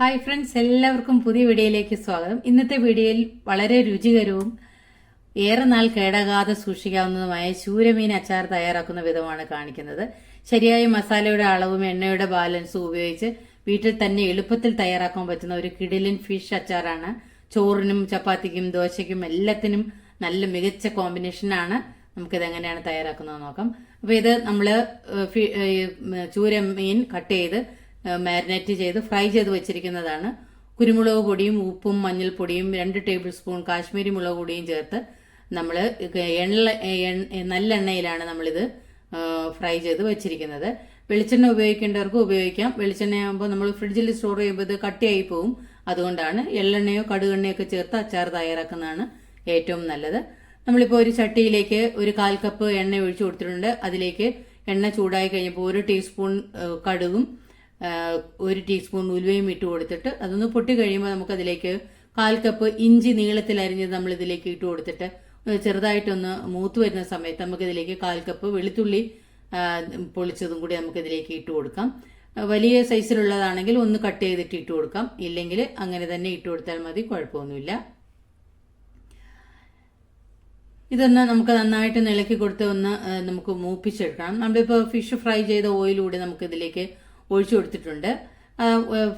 Hi friends, എല്ലാവർക്കും പുതിയ വീഡിയോയിലേക്ക് സ്വാഗതം. ഇന്നത്തെ വീഡിയോയിൽ വളരെ രുചികരവും ഏറെ നാൾ കേടാകാതെ സൂക്ഷിക്കാവുന്നതുമായ ചൂരമീൻ അച്ചാർ തയ്യാറാക്കുന്ന വിധമാണ് കാണിക്കുന്നത്. ശരിയായ മസാലയുടെ അളവും എണ്ണയുടെ ബാലൻസും ഉപയോഗിച്ച് വീട്ടിൽ തന്നെ എളുപ്പത്തിൽ തയ്യാറാക്കാൻ പറ്റുന്ന ഒരു കിടിലൻ ഫിഷ് അച്ചാറാണ്. ചോറിനും ചപ്പാത്തിക്കും ദോശയ്ക്കും എല്ലാത്തിനും നല്ല മികച്ച കോമ്പിനേഷനാണ്. നമുക്കിത് എങ്ങനെയാണ് തയ്യാറാക്കുന്നത് നോക്കാം. അപ്പൊ ഇത് നമ്മള് ചൂരമീൻ കട്ട് ചെയ്ത് മാരിനേറ്റ് ചെയ്ത് ഫ്രൈ ചെയ്ത് വെച്ചിരിക്കുന്നതാണ്. കുരുമുളക് പൊടിയും ഉപ്പും മഞ്ഞൾപ്പൊടിയും 2 ടേബിൾ സ്പൂൺ കാശ്മീരി മുളക് പൊടിയും ചേർത്ത് നമ്മൾ നല്ല എണ്ണയിലാണ് നമ്മളിത് ഫ്രൈ ചെയ്ത് വെച്ചിരിക്കുന്നത്. വെളിച്ചെണ്ണ ഉപയോഗിക്കേണ്ടവർക്ക് ഉപയോഗിക്കാം. വെളിച്ചെണ്ണയാകുമ്പോൾ നമ്മൾ ഫ്രിഡ്ജിൽ സ്റ്റോർ ചെയ്യുമ്പോൾ ഇത് കട്ടിയായി പോകും. അതുകൊണ്ടാണ് എള്ളെണ്ണയോ കടുകെണ്ണയോ ഒക്കെ ചേർത്ത് അച്ചാർ തയ്യാറാക്കുന്നതാണ് ഏറ്റവും നല്ലത്. നമ്മളിപ്പോൾ ഒരു ചട്ടിയിലേക്ക് ഒരു 1/4 കപ്പ് എണ്ണ ഒഴിച്ചു കൊടുത്തിട്ടുണ്ട്. അതിലേക്ക് എണ്ണ ചൂടായി കഴിഞ്ഞപ്പോൾ 1 ടീസ്പൂൺ കടുകും 1 ടീസ്പൂൺ ഉലുവയും ഇട്ട് കൊടുത്തിട്ട് അതൊന്ന് പൊട്ടി കഴിയുമ്പോൾ നമുക്കതിലേക്ക് 1/4 കപ്പ് ഇഞ്ചി നീളത്തിൽ അരിഞ്ഞത് നമ്മൾ ഇതിലേക്ക് ഇട്ട് കൊടുത്തിട്ട് ചെറുതായിട്ടൊന്ന് മൂത്ത് വരുന്ന സമയത്ത് നമുക്കിതിലേക്ക് 1/4 കപ്പ് വെളുത്തുള്ളി പൊളിച്ചതും കൂടി നമുക്കിതിലേക്ക് ഇട്ട് കൊടുക്കാം. വലിയ സൈസിലുള്ളതാണെങ്കിൽ ഒന്ന് കട്ട് ചെയ്തിട്ട് ഇട്ട് കൊടുക്കാം. ഇല്ലെങ്കിൽ അങ്ങനെ തന്നെ ഇട്ട് കൊടുത്താൽ മതി, കുഴപ്പമൊന്നുമില്ല. ഇതൊന്ന് നമുക്ക് നന്നായിട്ട് ഇളക്കി കൊടുത്ത് ഒന്ന് നമുക്ക് മൂപ്പിച്ചെടുക്കണം. നമ്മളിപ്പോൾ ഫിഷ് ഫ്രൈ ചെയ്ത ഓയിലൂടെ നമുക്കിതിലേക്ക് ഒഴിച്ചു കൊടുത്തിട്ടുണ്ട്.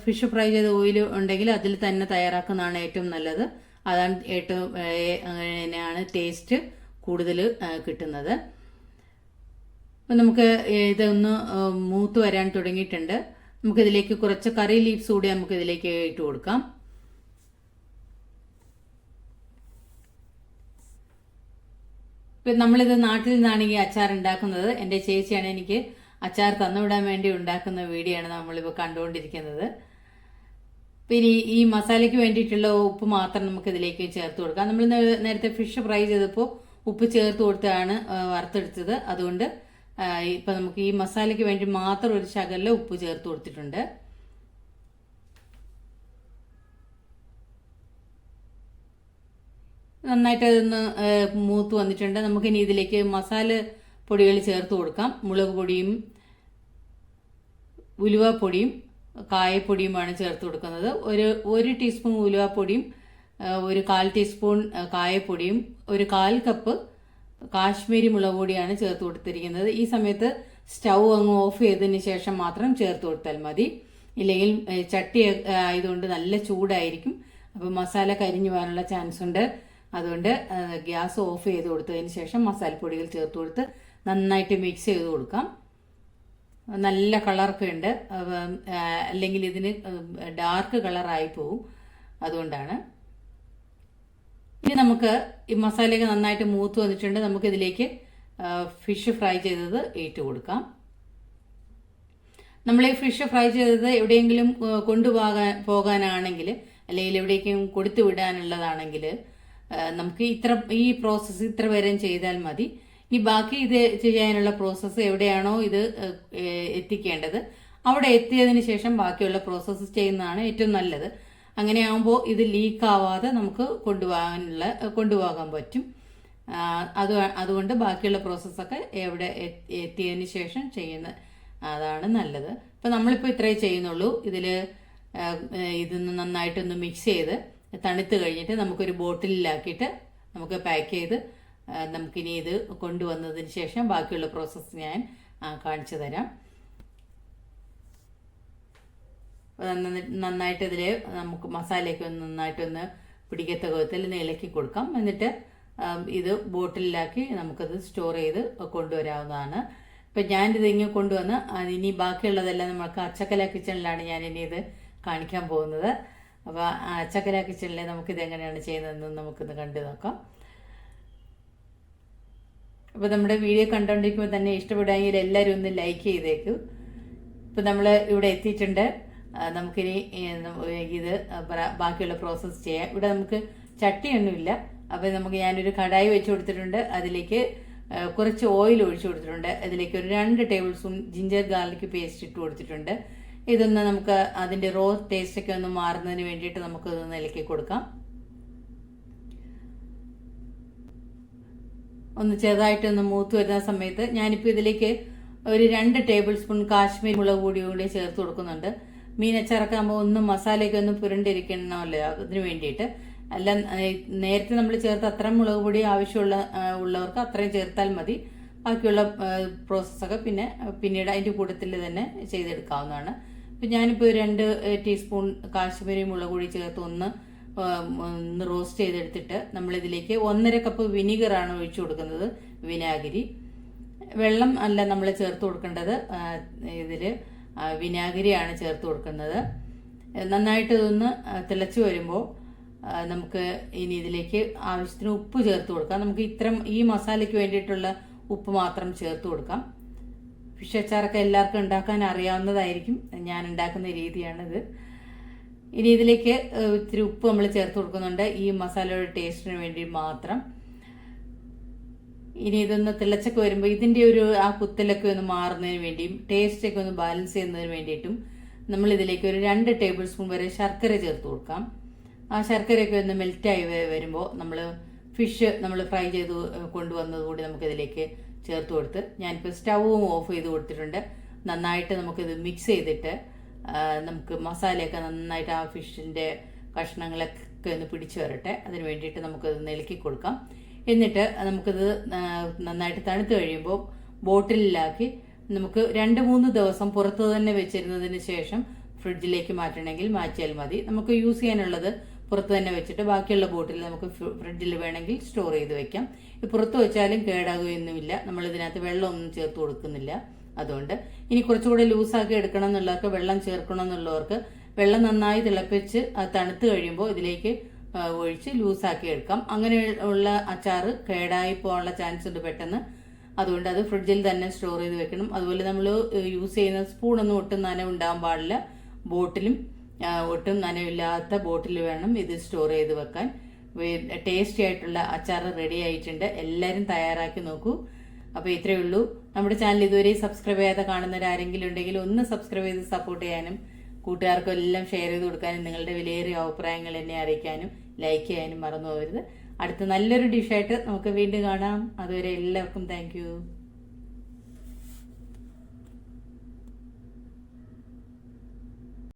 ഫിഷ് ഫ്രൈ ചെയ്ത ഓയിൽ ഉണ്ടെങ്കിൽ അതിൽ തന്നെ തയ്യാറാക്കുന്നതാണ് ഏറ്റവും നല്ലത്. അതാണ് ഏറ്റവും അങ്ങനെയാണ് ടേസ്റ്റ് കൂടുതൽ കിട്ടുന്നത്. അപ്പം നമുക്ക് ഇതൊന്ന് മൂത്ത് വരാൻ തുടങ്ങിയിട്ടുണ്ട്. നമുക്കിതിലേക്ക് കുറച്ച് കറി ലീവ്സ് കൂടി നമുക്കിതിലേക്ക് ഇട്ട് കൊടുക്കാം. ഇപ്പം നമ്മളിത് നാട്ടിൽ നിന്നാണ് ഈ അച്ചാർ ഉണ്ടാക്കുന്നത്. എൻ്റെ ചേച്ചിയാണ് എനിക്ക് അച്ചാർ തന്നുവിടാൻ വേണ്ടി ഉണ്ടാക്കുന്ന വീഡിയോ ആണ് നമ്മളിപ്പോൾ കണ്ടുകൊണ്ടിരിക്കുന്നത്. പിന്നെ ഈ മസാലയ്ക്ക് വേണ്ടിയിട്ടുള്ള ഉപ്പ് മാത്രം നമുക്ക് ഇതിലേക്ക് ചേർത്ത് കൊടുക്കാം. നമ്മൾ നേരത്തെ ഫിഷ് ഫ്രൈ ചെയ്തപ്പോൾ ഉപ്പ് ചേർത്ത് കൊടുത്താണ് വറുത്തെടുത്തത്. അതുകൊണ്ട് ഇപ്പം നമുക്ക് ഈ മസാലയ്ക്ക് വേണ്ടി മാത്രം ഒരു ശകലം ഉപ്പ് ചേർത്ത് കൊടുത്തിട്ടുണ്ട്. നന്നായിട്ട് അതൊന്ന് മൂത്ത് വന്നിട്ടുണ്ട്. നമുക്കിനി ഇതിലേക്ക് മസാല പൊടികൾ ചേർത്ത് കൊടുക്കാം. മുളക് പൊടിയും ഉലുവപ്പൊടിയും കായപ്പൊടിയുമാണ് ചേർത്ത് കൊടുക്കുന്നത്. ഒരു ടീസ്പൂൺ ഉലുവപ്പൊടിയും 1/4 ടീസ്പൂൺ കായപ്പൊടിയും 1/4 കപ്പ് കാശ്മീരി മുളക് പൊടിയാണ് ചേർത്ത് കൊടുത്തിരിക്കുന്നത്. ഈ സമയത്ത് സ്റ്റൗ അങ്ങ് ഓഫ് ചെയ്തതിന് ശേഷം മാത്രം ചേർത്ത് കൊടുത്താൽ മതി. ഇല്ലെങ്കിൽ ചട്ടി ആയതുകൊണ്ട് നല്ല ചൂടായിരിക്കും. അപ്പം മസാല കരിഞ്ഞു പോകാനുള്ള ചാൻസ് ഉണ്ട്. അതുകൊണ്ട് ഗ്യാസ് ഓഫ് ചെയ്ത് കൊടുത്തതിന് ശേഷം മസാലപ്പൊടികൾ ചേർത്ത് കൊടുത്ത് നന്നായിട്ട് മിക്സ് ചെയ്ത് കൊടുക്കാം. നല്ല കളറൊക്കെ ഉണ്ട്. അല്ലെങ്കിൽ ഇതിന് ഡാർക്ക് കളറായി പോവും. അതുകൊണ്ടാണ്. ഇനി നമുക്ക് ഈ മസാലയൊക്കെ നന്നായിട്ട് മൂത്ത് വന്നിട്ടുണ്ട്. നമുക്കിതിലേക്ക് ഫിഷ് ഫ്രൈ ചെയ്തത് ഇട്ട് കൊടുക്കാം. നമ്മൾ ഈ ഫിഷ് ഫ്രൈ ചെയ്തത് എവിടെയെങ്കിലും പോകാനാണെങ്കിൽ അല്ലെങ്കിൽ എവിടേക്കും കൊടുത്തു വിടാനുള്ളതാണെങ്കിൽ നമുക്ക് ഈ പ്രോസസ്സ് ഇത്ര വരെ ചെയ്താൽ മതി. ഇനി ബാക്കി ഇത് ചെയ്യാനുള്ള പ്രോസസ്സ് എവിടെയാണോ ഇത് എത്തിക്കേണ്ടത് അവിടെ എത്തിയതിന് ശേഷം ബാക്കിയുള്ള ചെയ്യുന്നതാണ് ഏറ്റവും നല്ലത്. അങ്ങനെയാകുമ്പോൾ ഇത് ലീക്ക് ആവാതെ നമുക്ക് കൊണ്ടുപോകാൻ പറ്റും. അതുകൊണ്ട് ബാക്കിയുള്ള പ്രോസസ്സൊക്കെ എവിടെ എത്തിയതിന് ശേഷം ചെയ്യുന്ന അതാണ് നല്ലത്. ഇപ്പം നമ്മളിപ്പോൾ ഇത്രയേ ചെയ്യുന്നുള്ളൂ. ഇതൊന്ന് നന്നായിട്ടൊന്ന് മിക്സ് ചെയ്ത് തണുത്ത് കഴിഞ്ഞിട്ട് നമുക്കൊരു ബോട്ടിലാക്കിയിട്ട് നമുക്ക് പാക്ക് ചെയ്ത് നമുക്കിനി ഇത് കൊണ്ടുവന്നതിന് ശേഷം ബാക്കിയുള്ള പ്രോസസ്സ് ഞാൻ കാണിച്ചു തരാം. നന്നായിട്ട് ഇതിൽ നമുക്ക് മസാലയൊക്കെ നന്നായിട്ടൊന്ന് പിടിക്കത്തക്ക വിധത്തിൽ ഇളക്കി കൊടുക്കാം. എന്നിട്ട് ഇത് ബോട്ടിലാക്കി നമുക്കത് സ്റ്റോർ ചെയ്ത് കൊണ്ടുവരാവുന്നതാണ്. ഇപ്പം ഞാനിത് ഇങ്ങനെ കൊണ്ടുവന്ന് ഇനി ബാക്കിയുള്ളതെല്ലാം നമുക്ക് അച്ചക്കല കിച്ചണിലാണ് ഞാനിനി ഇത് കാണിക്കാൻ പോകുന്നത്. അപ്പോൾ അച്ചക്കല കിച്ചണിൽ നമുക്കിത് എങ്ങനെയാണ് ചെയ്യുന്നതെന്ന് നമുക്കിന്ന് കണ്ടു നോക്കാം. അപ്പോൾ നമ്മുടെ വീഡിയോ കണ്ടുകൊണ്ടിരിക്കുമ്പോൾ തന്നെ ഇഷ്ടപ്പെടുമെങ്കിൽ എല്ലാവരും ഒന്ന് ലൈക്ക് ചെയ്തേക്കും. ഇപ്പോൾ നമ്മൾ ഇവിടെ എത്തിയിട്ടുണ്ട്. നമുക്കിനി ഇത് ബാക്കിയുള്ള പ്രോസസ്സ് ചെയ്യാം. ഇവിടെ നമുക്ക് ചട്ടിയൊന്നുമില്ല. അപ്പോൾ ഞാനൊരു കടായി വെച്ച് കൊടുത്തിട്ടുണ്ട്. അതിലേക്ക് കുറച്ച് ഓയിൽ ഒഴിച്ചു കൊടുത്തിട്ടുണ്ട്. അതിലേക്ക് ഒരു 2 table spoon ginger garlic paste ഇട്ട് കൊടുത്തിട്ടുണ്ട്. ഇതൊന്ന് നമുക്ക് അതിൻ്റെ റോ ടേസ്റ്റൊക്കെ ഒന്ന് മാറുന്നതിന് വേണ്ടിയിട്ട് നമുക്കിതൊന്ന് ഇളക്കി കൊടുക്കാം. ഒന്ന് ചെറുതായിട്ടൊന്ന് മൂത്ത് വരുന്ന സമയത്ത് ഞാനിപ്പോൾ ഇതിലേക്ക് ഒരു 2 ടേബിൾ സ്പൂൺ കാശ്മീർ മുളക് പൊടി കൂടി ചേർത്ത് കൊടുക്കുന്നുണ്ട്. മീനച്ചാറൊക്കെ ആകുമ്പോൾ ഒന്ന് മസാലയൊക്കെ ഒന്ന് പുരണ്ടിരിക്കണമല്ലോ, അതിന് വേണ്ടിയിട്ട്. അല്ല, നേരത്തെ നമ്മൾ ചേർത്ത് അത്രയും മുളക് പൊടി ഉള്ളവർക്ക് അത്രയും ചേർത്താൽ മതി. ബാക്കിയുള്ള പ്രോസസ്സൊക്കെ പിന്നീട് അതിൻ്റെ കൂട്ടത്തിൽ തന്നെ ചെയ്തെടുക്കാവുന്നതാണ്. ഇപ്പം ഞാനിപ്പോൾ 2 ടീസ്പൂൺ കാശ്മീരി മുളക് പൊടി ചേർത്ത് ഒന്ന് റോസ്റ്റ് ചെയ്തെടുത്തിട്ട് നമ്മളിതിലേക്ക് 1.5 കപ്പ് വിനീഗറാണ് ഒഴിച്ചു കൊടുക്കുന്നത്, വിനാഗിരി. വെള്ളം അല്ല നമ്മൾ ചേർത്ത് കൊടുക്കേണ്ടത്, ഇതിൽ വിനാഗിരിയാണ് ചേർത്ത് കൊടുക്കുന്നത്. നന്നായിട്ട് ഇതൊന്ന് തിളച്ച് വരുമ്പോൾ നമുക്ക് ഇനി ഇതിലേക്ക് ആവശ്യത്തിന് ഉപ്പ് ചേർത്ത് കൊടുക്കാം. നമുക്ക് ഈ മസാലയ്ക്ക് വേണ്ടിയിട്ടുള്ള ഉപ്പ് മാത്രം ചേർത്ത് കൊടുക്കാം. ഫിഷ് അച്ചാറൊക്കെ എല്ലാവർക്കും ഉണ്ടാക്കാൻ അറിയാവുന്നതായിരിക്കും, ഞാൻ ഉണ്ടാക്കുന്ന രീതിയാണിത്. ഇനി ഇതിലേക്ക് ഇത്തിരി ഉപ്പ് നമ്മൾ ചേർത്ത് കൊടുക്കുന്നുണ്ട്, ഈ മസാലയുടെ ടേസ്റ്റിന് വേണ്ടി മാത്രം. ഇനി ഇതൊന്ന് തിളച്ചൊക്കെ വരുമ്പോൾ ഇതിൻ്റെ ആ കുത്തലൊക്കെ ഒന്ന് മാറുന്നതിന് വേണ്ടിയും ടേസ്റ്റൊക്കെ ഒന്ന് ബാലൻസ് ചെയ്യുന്നതിന് വേണ്ടിയിട്ടും നമ്മൾ ഇതിലേക്ക് ഒരു 2 ടേബിൾ സ്പൂൺ വരെ ശർക്കര ചേർത്ത് കൊടുക്കാം. ആ ശർക്കരയൊക്കെ ഒന്ന് മെൽറ്റായി വരുമ്പോൾ ഫിഷ് നമ്മൾ ഫ്രൈ ചെയ്ത് കൊണ്ടുവന്നത് കൂടി നമുക്കിതിലേക്ക് ചേർത്ത് കൊടുത്ത് ഞാനിപ്പോൾ സ്റ്റൗവും ഓഫ് ചെയ്ത് കൊടുത്തിട്ടുണ്ട്. നന്നായിട്ട് നമുക്കിത് മിക്സ് ചെയ്തിട്ട് നമുക്ക് മസാലയൊക്കെ നന്നായിട്ട് ആ ഫിഷിൻ്റെ കഷ്ണങ്ങളൊക്കെ ഒന്ന് പിടിച്ചു വരട്ടെ. അതിന് വേണ്ടിയിട്ട് നമുക്കത് ഇളക്കി കൊടുക്കാം. എന്നിട്ട് നമുക്കിത് നന്നായിട്ട് തണുത്ത് കഴിയുമ്പോൾ ബോട്ടിലിലാക്കി നമുക്ക് 2-3 ദിവസം പുറത്ത് തന്നെ വെച്ചിരുന്നതിന് ശേഷം ഫ്രിഡ്ജിലേക്ക് മാറ്റണമെങ്കിൽ മാറ്റിയാൽ മതി. നമുക്ക് യൂസ് ചെയ്യാനുള്ളത് പുറത്ത് തന്നെ വെച്ചിട്ട് ബാക്കിയുള്ള ബോട്ടിൽ നമുക്ക് ഫ്രിഡ്ജിൽ വേണമെങ്കിൽ സ്റ്റോർ ചെയ്ത് വെക്കാം. പുറത്ത് വെച്ചാലും കേടാകുകയൊന്നുമില്ല, നമ്മൾ ഇതിനകത്ത് വെള്ളമൊന്നും ചേർത്ത് കൊടുക്കുന്നില്ല. അതുകൊണ്ട് ഇനി കുറച്ചുകൂടെ ലൂസാക്കി എടുക്കണം എന്നുള്ളവർക്ക്, വെള്ളം ചേർക്കണം എന്നുള്ളവർക്ക് വെള്ളം നന്നായി തിളപ്പിച്ച് അത് തണുത്ത് കഴിയുമ്പോൾ ഇതിലേക്ക് ഒഴിച്ച് ലൂസാക്കി എടുക്കാം. അങ്ങനെ ഉള്ള അച്ചാറ് കേടായി പോകാനുള്ള ചാൻസ് ഉണ്ട് പെട്ടെന്ന്. അതുകൊണ്ട് അത് ഫ്രിഡ്ജിൽ തന്നെ സ്റ്റോർ ചെയ്ത് വെക്കണം. അതുപോലെ നമ്മൾ യൂസ് ചെയ്യുന്ന സ്പൂണൊന്നും ഒട്ടും നനവുണ്ടാകാൻ പാടില്ല. ബോട്ടിലും ഒട്ടും നനവില്ലാത്ത ബോട്ടിൽ വേണം ഇത് സ്റ്റോർ ചെയ്ത് വെക്കാൻ. ടേസ്റ്റി ആയിട്ടുള്ള അച്ചാർ റെഡി ആയിട്ടുണ്ട്. എല്ലാവരും തയ്യാറാക്കി നോക്കൂ. അപ്പോൾ ഇത്രയേ ഉള്ളൂ. നമ്മുടെ ചാനൽ ഇതുവരെ സബ്സ്ക്രൈബ് ചെയ്യാതെ കാണുന്നവരാരെങ്കിലും ഉണ്ടെങ്കിൽ ഒന്ന് സബ്സ്ക്രൈബ് ചെയ്ത് സപ്പോർട്ട് ചെയ്യാനും കൂട്ടുകാർക്കും എല്ലാം ഷെയർ ചെയ്ത് കൊടുക്കാനും നിങ്ങളുടെ വിലയേറിയ അഭിപ്രായങ്ങൾ എന്നെ അറിയിക്കാനും ലൈക്ക് ചെയ്യാനും മറന്നു പോകരുത്. അടുത്ത നല്ലൊരു ഡിഷായിട്ട് നമുക്ക് വീണ്ടും കാണാം. അതുവരെ എല്ലാവർക്കും താങ്ക്